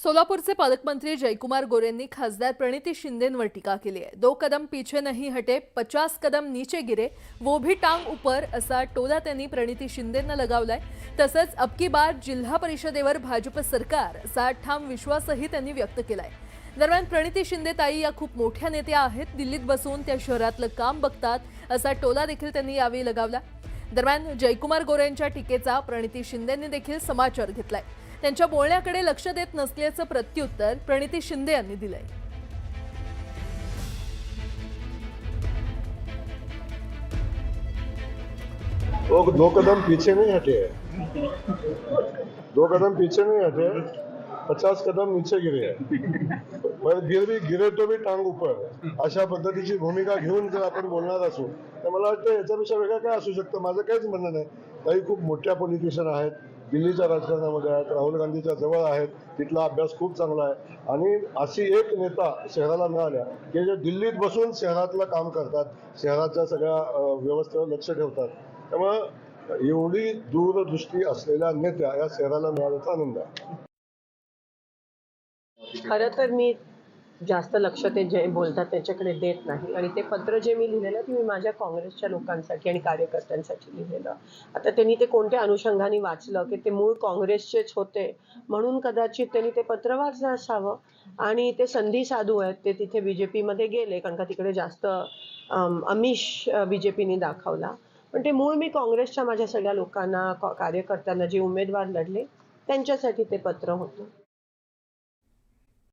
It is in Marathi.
सोलापूरचे पालकमंत्री जयकुमार गोरेंनी खासदार प्रणिती शिंदेंवर टीका केली आहे। 2 कदम पीछे नहीं हटे, 50 कदम नीचे गिरे, वो भी टांग ऊपर असा टोला त्यांनी प्रणिती शिंदेंना लगावलाय। तसंच अब की बार जिल्हा परिषदेवर भाजप सरकार असा ठाम विश्वासही त्यांनी व्यक्त केलाय। दरम्यान प्रणिती शिंदे ताई या खूप मोठ्या नेत्या आहेत, दिल्लीत बसून त्या शहरातलं काम बघतात असा टोला देखील त्यांनी यावेळी लगावला। दरम्यान जयकुमार गोरेंच्या टीकेचा प्रणिती शिंदेंनी देखील समाचार घेतलाय। त्यांच्या बोलण्याकडे लक्ष देत नसल्याचं प्रत्युत्तर प्रणिती शिंदे यांनी दिलंय। वो 2 कदम पीछे नहीं हटे, 2 कदम पीछे नहीं हटे, 50 कदम नीचे गिरे पर गिरे तो भी टांग ऊपर अशा पद्धतीची भूमिका घेऊन जर आपण बोलणार असू तर मला वाटतं याच्यापेक्षा वेगळं काय असू शकतं। माझं काहीच म्हणणं नाही। काही खूप मोठ्या पॉलिटिशियन आहेत, दिल्लीच्या राजकारणामध्ये आहेत, राहुल गांधीच्या जवळ आहेत, तिथला अभ्यास खूप चांगला आहे आणि अशी एक नेता शहराला मिळाल्या की जे दिल्लीत बसून शहरातलं काम करतात, शहराच्या सगळ्या व्यवस्थेवर लक्ष ठेवतात। त्यामुळे एवढी दूरदृष्टी असलेल्या नेत्या या शहराला मिळाल्याचा आनंद आहे। खरं तर मी जास्त लक्ष ते जे बोलतात त्याच्याकडे देत नाही आणि ते पत्र जे मी लिहिलेलं ते मी माझ्या काँग्रेसच्या लोकांसाठी आणि कार्यकर्त्यांसाठी लिहिलेलं। आता त्यांनी ते कोणत्या अनुषंगाने वाचलं की ते मूळ काँग्रेसचेच होते म्हणून कदाचित त्यांनी ते पत्र वाचलं असावं आणि ते संधी साधू आहेत, ते तिथे बीजेपीमध्ये गेले कारण का तिकडे जास्त आमिष बीजेपीने दाखवला। पण ते मूळ मी काँग्रेसच्या माझ्या सगळ्या लोकांना कार्यकर्त्यांना जे उमेदवार लढले त्यांच्यासाठी ते पत्र होतं।